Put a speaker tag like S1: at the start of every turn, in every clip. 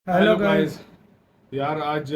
S1: Hello
S2: hello
S1: guys.
S2: Guys. यार आज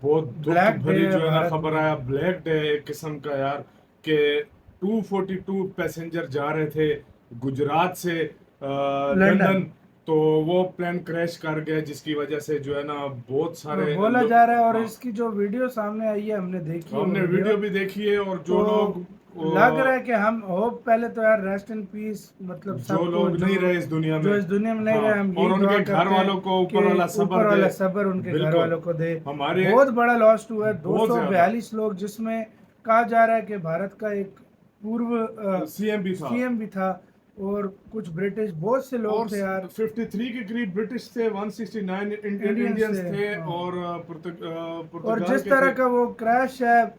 S2: बहुत दुख
S1: ब्लैक डे
S2: भरी
S1: है
S2: जो है ना
S1: भारत
S2: खबर
S1: में।
S2: आया, ब्लैक डे एक किस्म का यार, कि 242 पैसेंजर जा रहे थे गुजरात से
S1: लंदन।
S2: लंदन। तो वो प्लेन क्रैश कर गया, जिसकी वजह से जो है ना बहुत सारे
S1: बोला
S2: लोग।
S1: जा रहा है, और
S2: हाँ,
S1: इसकी जो वीडियो सामने आई है, हमने देखी है वो
S2: हमने
S1: वीडियो।
S2: वीडियो भी देखी है, और
S1: तो
S2: जो लोग
S1: लग रहा है कि हम होप, पहले तो यार रेस्ट इन पीस, मतलब
S2: जो
S1: सबको
S2: लोग
S1: जो
S2: नहीं रहे इस दुनिया
S1: जो
S2: में।
S1: इस दुनिया में नहीं
S2: हाँ,
S1: रहे, हम
S2: और
S1: यही दुआ
S2: उनके घर
S1: करते हैं
S2: वालों को ऊपर वाला
S1: कि
S2: सब्र
S1: ऊपर
S2: दे।
S1: वाला सब्र उनके घर
S2: बिल्कुल।
S1: वालों को दे।
S2: हमारे
S1: बहुत बड़ा लॉस हुआ है,
S2: बहुत ज्यादा
S1: 242 लोग, जिसमें कहा जा रहा है कि भारत का एक पूर्व
S2: सीएम भी था,
S1: सीएम भी था, और कुछ ब्रिटिश, बहुत से
S2: और
S1: लोग थे यार।
S2: 53 के करीब ब्रिटिश थे, 169
S1: इंडियंस
S2: इंडियंस
S1: थे,
S2: थे,
S1: हाँ।
S2: और
S1: और
S2: पुर्तगाल
S1: जिस
S2: के
S1: तरह
S2: थे।
S1: का वो क्रैश है,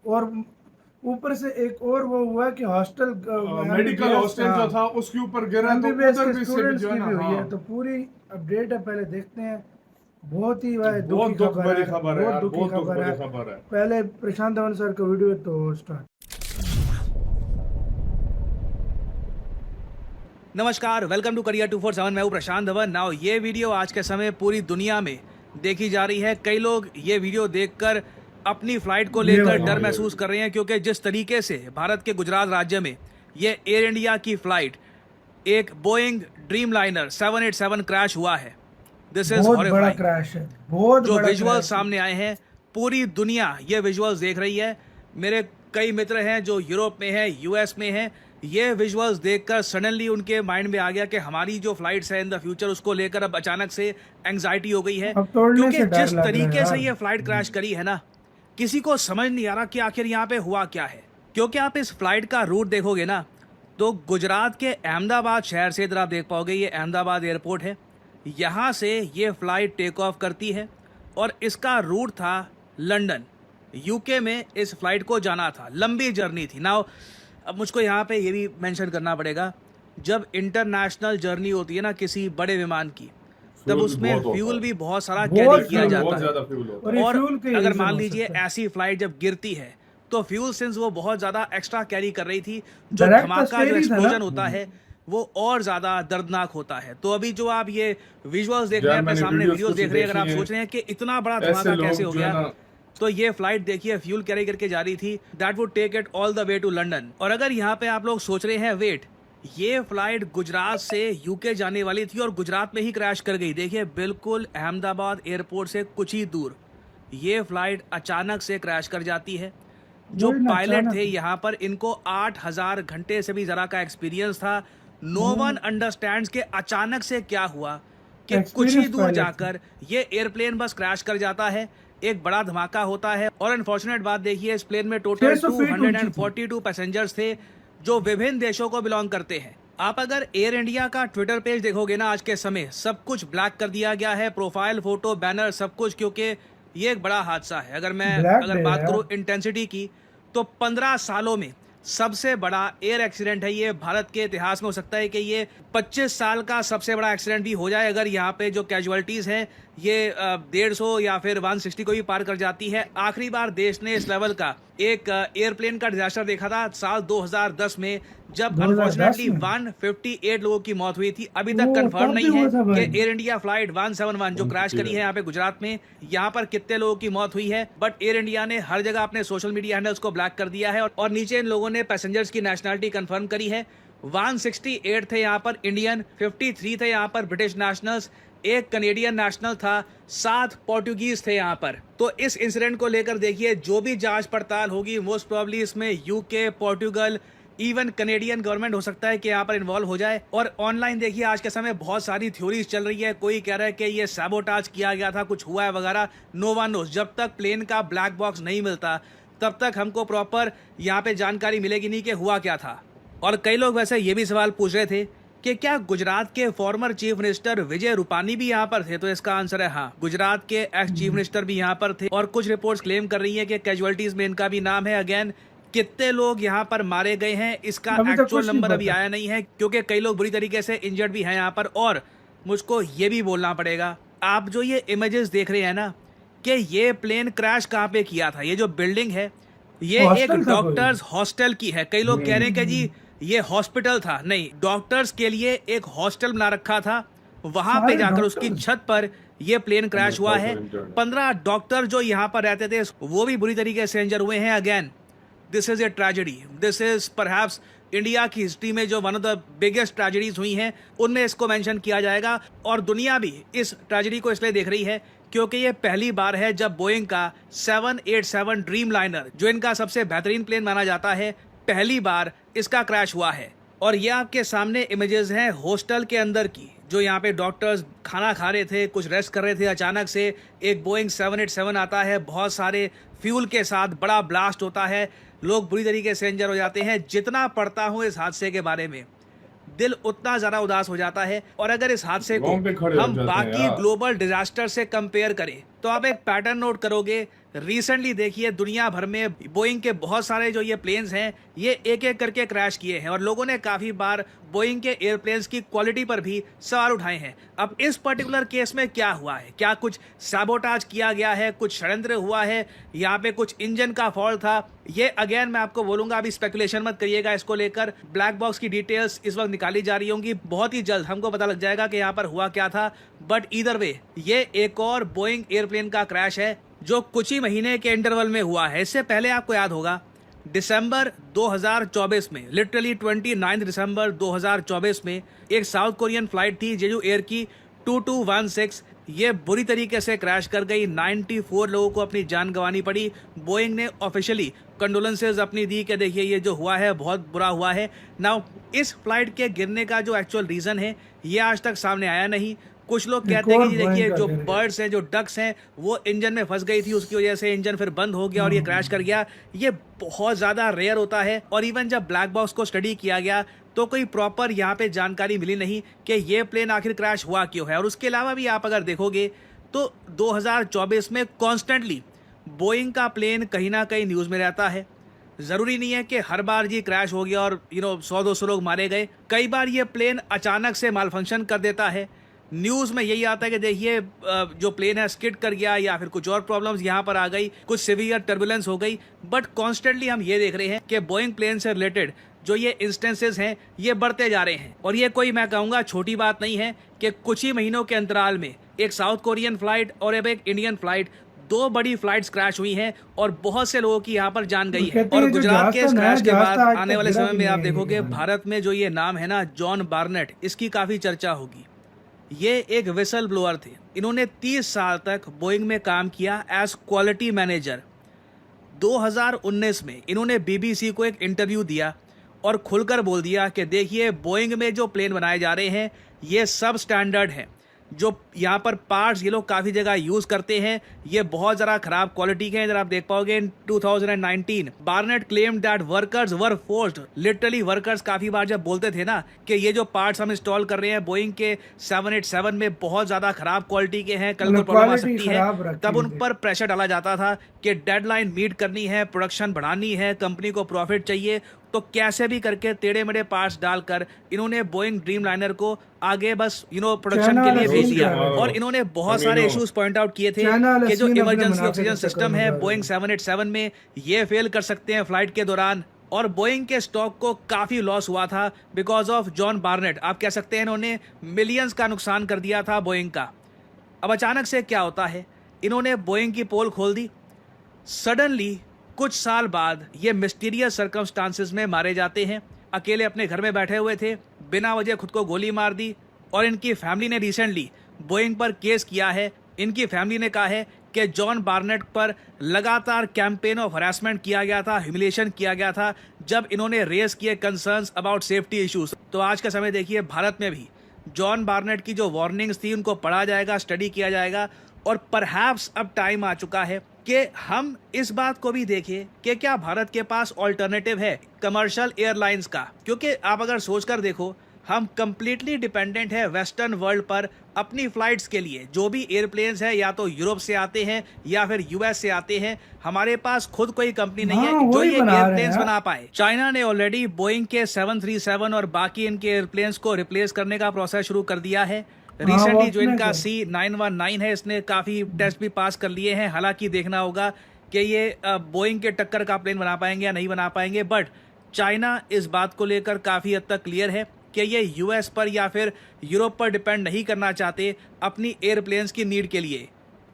S1: और ऊपर से एक और वो हुआ कि हॉस्टल
S2: मेडिकल
S1: एमबीबीएस,
S2: हॉस्टल जो
S1: हाँ,
S2: था उसके ऊपर गिरा, तो
S1: एमबीबीएस
S2: उधर
S1: के
S2: भी से भी
S1: स्टूडेंट्स
S2: जो है
S1: की
S2: ना।
S1: भी हुई
S2: हाँ,
S1: है। तो पूरी अपडेट है, पहले देखते हैं। बहुत ही भाई दुखी
S2: बहुत दुख
S1: खबर
S2: भरी
S1: है,
S2: खबर है
S1: बहुत
S2: यार,
S1: दुखी
S2: बहुत दुख
S1: खबर है।
S2: भरी खबर है।
S1: पहले प्रशांत धवन सर का वीडियो तो स्टार्ट।
S3: नमस्कार, वेलकम टू करियर 247। मैं हूं प्रशांत धवन। नाउ ये वीडियो आज के समय पूरी दुनिया में देखी जा रही है। कई लोग ये वीडियो देखकर अपनी फ्लाइट को
S1: ये
S3: लेकर
S1: वाली
S3: डर
S2: हाँ, ये
S3: महसूस कर रहे हैं, क्योंकि जिस तरीके से भारत के गुजरात राज्य में ये एयर इंडिया की फ्लाइट, एक बोइंग ड्रीम लाइनर 787 क्रैश हुआ है। दिस इज
S1: बहुत बड़ा
S3: हॉरिफाइंग।
S1: क्रैश है, बहुत
S3: जो
S1: बड़ा
S3: विजुअल्स
S1: क्रैश है।
S3: सामने आए हैं, पूरी दुनिया ये विजुअल्स देख रही है। मेरे कई मित्र हैं जो यूरोप में हैं, यूएस में हैं। ये विजुअल्स देखकर सडनली उनके माइंड में आ गया कि हमारी जो फ्लाइट्स है इन द फ्यूचर, उसको लेकर अब अचानक से एंजाइटी हो गई है।
S1: अब तोड़ने
S3: क्योंकि
S1: से डर
S3: जिस
S1: लग रहा है
S3: तरीके से
S1: यार।
S3: ये फ्लाइट क्रैश करी है ना, किसी को समझ नहीं आ रहा कि आखिर यहाँ पे हुआ क्या है। क्योंकि आप इस फ्लाइट का रूट देखोगे ना, तो गुजरात के अहमदाबाद शहर से इधर आप देख पाओगे, ये अहमदाबाद एयरपोर्ट है। यहाँ से ये फ्लाइट टेक ऑफ करती है, और इसका रूट था लंदन। यूके में इस फ्लाइट को जाना था, लंबी जर्नी थी। नाउ अब मुझको यहाँ पे ये भी मेंशन करना पड़ेगा, जब इंटरनेशनल जर्नी होती है ना किसी बड़े विमान की, तब
S2: फ्यूल भी
S3: उसमें
S2: बहुत होता
S3: फ्यूल भी
S2: है।
S3: बहुत सारा कैरी
S1: बहुत
S3: किया
S1: फ्यूल,
S3: जाता
S2: बहुत
S3: है।
S2: ज्यादा फ्यूल होता
S1: और
S2: है।
S1: ये
S3: और
S1: फ्यूल के
S3: अगर
S1: रीजन
S3: मान
S1: हो
S3: लीजिए
S1: सकता है।
S3: ऐसी फ्लाइट जब गिरती है, तो फ्यूल सिंस वो बहुत ज़्यादा एक्स्ट्रा कैरी कर रही थी, जो
S1: डायरेक्ट तो
S3: धमाका, जो
S1: स्टेल ही था ना।
S3: एक्सप्लोजन होता है, वो और ज़्यादा दर्दनाक होता है। तो अभी जो आप ये विजुअल्स देख रहे
S2: यार
S3: हैं, अपने
S2: मैंने
S3: सामने
S2: वीडियोस
S3: वीडियोस
S2: कुछ
S3: देख रहे हैं, अगर
S2: देखी
S3: आप
S2: हैं,
S3: सोच रहे हैं कि इतना बड़ा
S2: ऐसे
S3: धमाका कैसे
S2: लोग
S3: हो
S2: जो है
S3: गया,
S2: ना।
S3: तो ये फ्लाइट देखिए फ्यूल कैरी करके जा रही थी। That would take it all the way to London. और अगर यहाँ पे आप लोग सोच रहे हैं, वेट, ये फ्लाइट गुजरात से यूके जाने वाली थी और गुजरात में ही क्रैश कर गई। देखिए बिल्कुल अहमदाबाद एयरपोर्ट से कुछ ही दूर ये फ्लाइट अचानक से क्रैश कर जाती है। जो
S1: वही ना,
S3: पायलट थे
S1: अचानक।
S3: यहाँ पर, इनको 8,000 घंटे से भी ज़रा का एक्सपीरियंस था। नो वन अंडरस्टैंड्स कि अचानक से क्या हुआ, कि कुछ ही
S1: एक्सपीरियंस
S3: दूर
S1: पायलट थे।
S3: जाकर ये एयरप्लेन बस क्रैश कर जाता है, एक बड़ा धमाका होता है। और अनफॉर्चुनेट बात देखिए, इस प्लेन में टोटल
S1: 600 फीट ऊंची थी।
S3: 242 पैसेंजर्स थे, जो विभिन्न देशों को बिलोंग करते हैं। आप अगर एयर इंडिया का ट्विटर पेज देखोगे ना, आज के समय सब कुछ ब्लैक कर दिया गया है, प्रोफाइल, फोटो, बैनर, सब कुछ, क्योंकि ये एक बड़ा हादसा है।
S1: ब्लैक
S3: अगर
S1: डे
S3: बात
S1: यार।
S3: करूं इंटेंसिटी की, तो 15 सालों में सबसे बड़ा एयर एक्सीडेंट है ये। भारत के इतिहास में हो सकता है कि ये 25 साल का सबसे बड़ा एक्सीडेंट भी हो जाए, अगर यहाँ पे जो कैजुअलिटीज़ हैं ये 150 या फिर 160 को भी पार कर जाती है। आखिरी बार देश ने इस लेवल का एक एयरप्लेन का डिजास्टर देखा था साल 2010 में, जब
S1: 2010
S3: अनफॉर्चुनेटली
S1: में
S3: 158 लोगों की मौत हुई थी। अभी तक
S1: वो
S3: कंफर्म
S1: तब भी
S3: नहीं है
S1: हुआ था
S3: कि
S1: भाई।
S3: एयर इंडिया फ्लाइट 171 जो क्रैश करी है यहाँ पे गुजरात में, यहाँ पर कितने लोगों की मौत हुई है। बट एयर इंडिया ने हर जगह अपने सोशल मीडिया हैंडल्स को ब्लैक कर दिया है, और नीचे इन लोगों ने पैसेंजर्स की नेशनलिटी कंफर्म करी है। 168 थे यहाँ पर इंडियन, 53 थे यहाँ पर ब्रिटिश नेशनल्स, एक कनेडियन नेशनल था, 7 पोर्टुगीज थे यहाँ पर। तो इस इंसिडेंट को लेकर देखिए, जो भी जांच पड़ताल होगी, मोस्ट प्रोबेबली इसमें UK, Portugal, even Canadian government हो सकता है कि यहाँ पर इन्वॉल्व हो जाए। और ऑनलाइन देखिए आज के समय बहुत सारी थ्योरीज चल रही है। कोई कह रहा है कि ये सैबोटाज किया गया था, कुछ हुआ है वगैरह। No one knows. जब तक प्लेन का ब्लैक बॉक्स नहीं मिलता, तब तक हमको प्रॉपर यहाँ पे जानकारी मिलेगी नहीं कि हुआ क्या था। और कई लोग वैसे ये भी सवाल पूछ रहे थे कि क्या गुजरात के former chief minister Vijay Rupani भी यहाँ पर थे, तो इसका आंसर है हाँ। गुजरात के एक्स चीफ मिनिस्टर भी यहाँ पर थे, और कुछ रिपोर्ट्स क्लेम कर रही है कि कैजुअलिटीज में इनका भी नाम है। अगेन, कितने लोग यहाँ पर मारे गए हैं इसका
S1: अभी तक
S3: एक्चुअल
S1: कुछ नहीं
S3: नंबर अभी
S1: पता।
S3: आया नहीं है, क्योंकि कई लोग बुरी तरीके से इंजर्ड भी हैं यहाँ पर। और मुझको ये भी बोलना पड़ेगा, आप जो ये इमेजेस देख रहे हैं ना, कि ये प्लेन क्रैश कहाँ पे किया था, ये जो बिल्डिंग है ये एक
S1: हॉस्टल था कोई।
S3: डॉक्टर्स हॉस्टल की है। कई लोग कह रहे हैं कि जी ये हॉस्पिटल था, नहीं, डॉक्टर्स के लिए एक हॉस्टल बना रखा था। वहां पे
S1: सारे
S3: जाकर उसकी
S1: डॉक्टर।
S3: छत पर ये प्लेन क्रैश हुआ है।
S2: also injured.
S3: 15 डॉक्टर जो यहाँ पर रहते थे वो भी बुरी तरीके से इंजर हुए हैं। Again this is a tragedy, this is perhaps India की हिस्ट्री में जो one of the biggest tragedies हुई हैं उनमें इसको मेंशन किया जाएगा। और दुनिया भी इस ट्रेजेडी को इसलिए देख रही है क्योंकि ये पहली बार है जब बोइंग का 787 ड्रीम लाइनर, जो इनका सबसे बेहतरीन प्लेन माना जाता है, पहली बार इसका क्रैश हुआ है। और ये आपके सामने इमेजेस हैं हॉस्टल के अंदर की, जो यहाँ पे डॉक्टर्स खाना खा रहे थे, कुछ रेस्ट कर रहे थे। अचानक से एक बोइंग 787 आता है, बहुत सारे फ्यूल के साथ बड़ा ब्लास्ट होता है, लोग बुरी तरीके से इंजर हो जाते हैं। जितना पढ़ता हूँ इस हादसे के बारे में दिल उतना ज़्यादा उदास हो जाता है। और अगर इस हादसे को हम बाकी ग्लोबल डिजास्टर से कंपेयर करें तो आप एक पैटर्न नोट करोगे। रिसेंटली देखिए दुनिया भर में बोइंग के बहुत सारे जो ये प्लेन्स हैं ये एक एक करके क्रैश किए हैं और लोगों ने काफ़ी बार बोइंग के एयरप्लेन्स की क्वालिटी पर भी सवाल उठाए हैं। अब इस पर्टिकुलर केस में क्या हुआ है? क्या कुछ सैबोटाज किया गया है, कुछ षड्यंत्र हुआ है, यहाँ पे कुछ इंजन का फॉल्ट था? ये अगेन मैं आपको बोलूंगा, अभी स्पेकुलेशन मत करिएगा इसको लेकर। ब्लैक बॉक्स की डिटेल्स इस वक्त निकाली जा रही होंगी, बहुत ही जल्द हमको पता लग जाएगा कि यहाँ पर हुआ क्या था। बट ईदर वे ये एक और बोइंग एयरप्लेन का क्रैश है जो कुछ ही महीने के इंटरवल में हुआ है। इससे पहले आपको याद होगा दिसंबर 2024 में, लिटरली 29 दिसंबर 2024 में एक साउथ कोरियन फ्लाइट थी जेजू एयर की 2216, ये बुरी तरीके से क्रैश कर गई। 94 लोगों को अपनी जान गंवानी पड़ी। बोइंग ने ऑफिशियली कंडोलेंसेज अपनी दी कि देखिए ये जो हुआ है बहुत बुरा हुआ है। नाउ इस फ्लाइट के गिरने का जो एक्चुअल रीज़न है ये आज तक सामने आया नहीं। कुछ लोग कहते हैं कि देखिए जो बर्ड्स हैं, जो डक्स हैं, वो इंजन में फंस गई थी, उसकी वजह से इंजन फिर बंद हो गया और ये क्रैश कर गया। ये बहुत ज़्यादा रेयर होता है। और इवन जब ब्लैक बॉक्स को स्टडी किया गया तो कोई प्रॉपर यहाँ पे जानकारी मिली नहीं कि ये प्लेन आखिर क्रैश हुआ क्यों है। और उसके अलावा भी आप अगर देखोगे तो 2024 में कॉन्स्टेंटली बोइंग का प्लेन कहीं ना कहीं न्यूज़ में रहता है। ज़रूरी नहीं है कि हर बार ये क्रैश हो गया और 100-200 लोग मारे गए। कई बार ये प्लेन अचानक से मालफंक्शन कर देता है। न्यूज़ में यही आता है कि देखिए जो प्लेन है स्किड कर गया या फिर कुछ और प्रॉब्लम्स यहाँ पर आ गई, कुछ सिवियर टर्बुलेंस हो गई। बट कॉन्स्टेंटली हम ये देख रहे हैं कि बोइंग प्लेन से रिलेटेड जो ये इंस्टेंसेस हैं ये बढ़ते जा रहे हैं। और ये कोई मैं कहूँगा छोटी बात नहीं है कि कुछ ही महीनों के अंतराल में एक साउथ कोरियन फ्लाइट और एक इंडियन फ्लाइट, दो बड़ी फ्लाइट्स क्रैश हुई हैं और बहुत से लोगों की यहाँ पर जान गई है। और गुजरात के इस क्रैश के बाद आने वाले समय में आप देखोगे भारत में जो ये नाम है ना जॉन बार्नेट, इसकी काफ़ी चर्चा होगी। ये एक विसल ब्लोअर थे। इन्होंने 30 साल तक बोइंग में काम किया एज क्वालिटी मैनेजर। 2019 में इन्होंने BBC को एक इंटरव्यू दिया और खुलकर बोल दिया कि देखिए बोइंग में जो प्लेन बनाए जा रहे हैं ये सब स्टैंडर्ड हैं। जो यहाँ पर पार्ट्स ये लोग काफ़ी जगह यूज़ करते हैं ये बहुत ज़रा ख़राब क्वालिटी के हैं। इधर आप देख पाओगे in 2019 Barnett claim that workers were forced, literally workers काफ़ी बार जब बोलते थे ना कि ये जो पार्ट्स हम इंस्टॉल कर रहे हैं बोइंग के 787 में बहुत ज़्यादा ख़राब क्वालिटी के हैं, कल को प्रॉब्लम आ सकती है, तब उन पर प्रेशर डाला जाता था कि डेडलाइन मीट करनी है, प्रोडक्शन बढ़ानी है, कंपनी को प्रॉफिट चाहिए। तो कैसे भी करके टेढ़े मेढ़े पार्ट्स डालकर इन्होंने बोइंग ड्रीम लाइनर को आगे बस प्रोडक्शन के लिए भेज दिया। और इन्होंने बहुत सारे इश्यूज पॉइंट आउट किए थे कि जो इमरजेंसी ऑक्सीजन सिस्टम है बोइंग 787 में ये फेल कर सकते हैं फ्लाइट के दौरान। और बोइंग के स्टॉक को काफ़ी लॉस हुआ था बिकॉज ऑफ जॉन बार्नेट। आप कह सकते हैं इन्होंने मिलियंस का नुकसान कर दिया था बोइंग का। अब अचानक से क्या होता है, इन्होंने बोइंग की पोल खोल दी। सडनली कुछ साल बाद ये मिस्टीरियस सर्कमस्टांसेस में मारे जाते हैं। अकेले अपने घर में बैठे हुए थे, बिना वजह खुद को गोली मार दी। और इनकी फैमिली ने रिसेंटली बोइंग पर केस किया है। इनकी फैमिली ने कहा है कि जॉन बार्नेट पर लगातार कैंपेन ऑफ हरासमेंट किया गया था, ह्यूमिलिएशन किया गया था जब इन्होंने रेस किए कंसर्न्स अबाउट सेफ्टी इश्यूज। तो आज का समय देखिए भारत में भी जॉन बार्नेट की जो वार्निंग्स थी उनको पढ़ा जाएगा, स्टडी किया जाएगा। और परहैप्स अब टाइम आ चुका है कि हम इस बात को भी देखें कि क्या भारत के पास ऑल्टरनेटिव है कमर्शियल एयरलाइंस का। क्योंकि आप अगर सोचकर देखो हम कंप्लीटली डिपेंडेंट है वेस्टर्न वर्ल्ड पर अपनी फ्लाइट्स के लिए। जो भी एयरप्लेन्स हैं या तो यूरोप से आते हैं या फिर US से आते हैं। हमारे पास खुद कोई कंपनी नहीं है जो ये एयरप्लेन्स बना पाए। चाइना ने ऑलरेडी बोइंग के 737 और बाकी इनके एयरप्लेन्स को रिप्लेस करने का प्रोसेस शुरू कर दिया है। रिसेंटली जो इनका C919 है इसने काफ़ी टेस्ट भी पास कर लिए हैं। हालांकि देखना होगा कि ये बोइंग के टक्कर का प्लेन बना पाएंगे या नहीं बना पाएंगे। बट चाइना इस बात को लेकर काफ़ी हद तक क्लियर है कि ये यूएस पर या फिर यूरोप पर डिपेंड नहीं करना चाहते अपनी एयरप्लेन्स की नीड के लिए।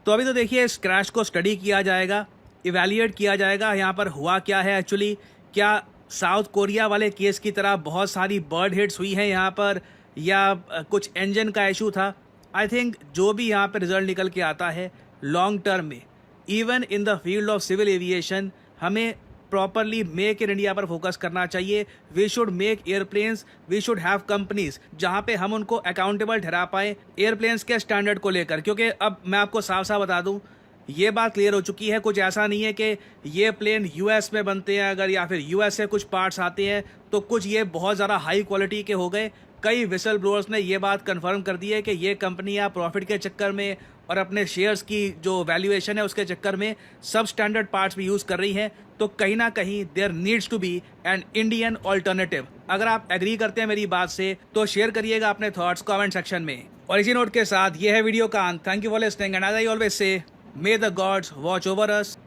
S3: तो अभी तो देखिए इस क्रैश को स्टडी किया जाएगा, इवैल्यूएट किया जाएगा यहाँ पर हुआ क्या है एक्चुअली। क्या साउथ कोरिया वाले केस की तरह बहुत सारी बर्ड हिट्स हुई हैं यहाँ पर, या कुछ इंजन का इशू था। आई थिंक जो भी यहाँ पर रिजल्ट निकल के आता है लॉन्ग टर्म में, even in the field of civil aviation, हमें प्रॉपरली मेक इन इंडिया पर फोकस करना चाहिए। We should make airplanes, we should have companies जहाँ पे हम उनको अकाउंटेबल ठहरा पाएँ एयरप्लेन्स के स्टैंडर्ड को लेकर। क्योंकि अब मैं आपको साफ साफ बता दूँ, ये बात क्लियर हो चुकी है, कुछ ऐसा नहीं है कि ये प्लेन यूएस में बनते हैं अगर, या फिर यूएस से कुछ पार्ट्स आते हैं तो कुछ ये बहुत ज़्यादा हाई क्वालिटी के हो गए। कई विसल ब्लोअर्स ने ये बात कंफर्म कर दी है कि ये कंपनियां प्रॉफिट के चक्कर में और अपने शेयर्स की जो वैल्यूएशन है उसके चक्कर में सब स्टैंडर्ड पार्ट्स भी यूज़ कर रही हैं। तो कहीं ना कहीं there needs to be an Indian alternative. अगर आप एग्री करते हैं मेरी बात से तो शेयर करिएगा अपने थॉट्स कमेंट सेक्शन में। और इसी नोट के साथ ये है वीडियो का अंत। Thank you for listening and as I always say, may the gods watch over us.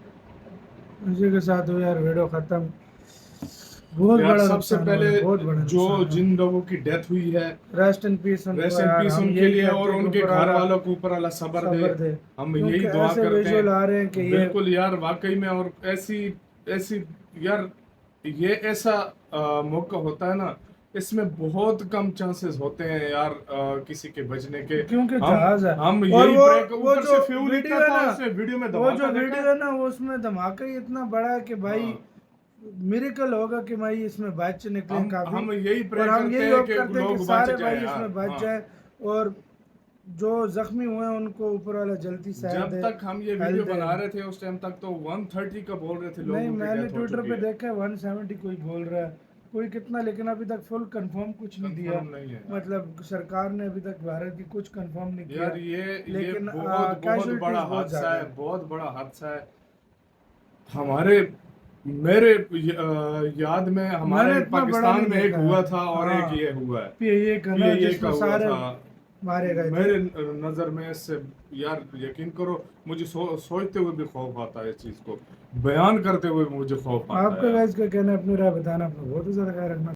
S1: इसी के साथ हो यार वीडियो खत्म। बहुत
S2: यार
S1: बड़ा
S2: सबसे
S1: नुकसान
S2: पहले
S1: हुआ, बहुत बड़ा
S2: जो
S1: नुकसान हुआ।
S2: जिन लोगों की डेथ हुई है,
S1: rest in peace
S2: rest in peace उनके लिए और उनके घर वालों को ऊपर अल्लाह सब्र दे। हम यही दुआ करते हैं।
S1: आ रहे हैं कि ये
S2: बिल्कुल यार वाकई में। और ऐसी यार ये ऐसा मौका होता है ना, इसमें बहुत कम चांसेस होते हैं यार किसी के बचने के,
S1: क्योंकि जहाज है।
S2: हम
S1: और
S2: यही
S1: वो
S2: ऊपर
S1: जो
S2: से फ्यूल
S1: वीडियो
S2: इतना
S1: है
S2: था,
S1: ना,
S2: उसने वीडियो में
S1: वो
S2: धमाका
S1: जो
S2: देखा।
S1: वीडियो है ना, वो उसमें धमाका ही इतना बड़ा है कि भाई मिरेकल होगा कि भाई इसमें बच निकले काफी।
S2: हम यही प्रे
S1: और हम
S2: करते
S1: यही
S2: हैं
S1: होप
S2: कि
S1: करते हैं कि
S2: लोग
S1: सारे
S2: बच
S1: भाई
S2: जाए
S1: इसमें बच
S2: यार।
S1: जाए और जो जख्मी हुए हैं उनको ऊपर वाला जल्दी सेहत
S2: जब
S1: दे।
S2: तक हम ये वीडियो बना रहे थे उस टाइम तक तो 130 का बोल रहे थे लोगों
S1: नहीं,
S2: की
S1: मैंने
S2: डेथ हो
S1: ट्विटर
S2: चुकी
S1: पे
S2: है।
S1: देखा है 170 कोई बोल रहा है, कोई कितना, लेकिन अभी तक फुल कंफर्म कुछ नहीं दिया।
S2: Confirm नहीं है।
S1: मतलब सरकार ने अभी तक भारत की कुछ कंफर्म नहीं किया।
S2: यार ये
S1: लेकिन
S2: बहुत
S1: casualties
S2: बड़ा
S1: बहुत
S2: हादसा
S1: ज्यादा
S2: है, बहुत बड़ा हादसा है। हमारे मेरे याद में हमारे
S1: मैंने इतना बड़ा
S2: पाकिस्तान
S1: नहीं
S2: में एक
S1: देखा
S2: हुआ
S1: है।
S2: था और
S1: हाँ।
S2: एक ये हुआ है।
S1: ये कहना
S2: ये
S1: जिसमें
S2: का हुआ
S1: सारे
S2: था
S1: मारे गए थे।
S2: मेरे नजर में इससे यार यकीन करो मुझे सोचते हुए भी खौफ आता है, इस चीज को बयान करते हुए मुझे खौफ आता है।
S1: आपका गाइस क्या कहना है, अपनी राय बताना, अपना बहुत ही ज्यादा ख्याल रखना।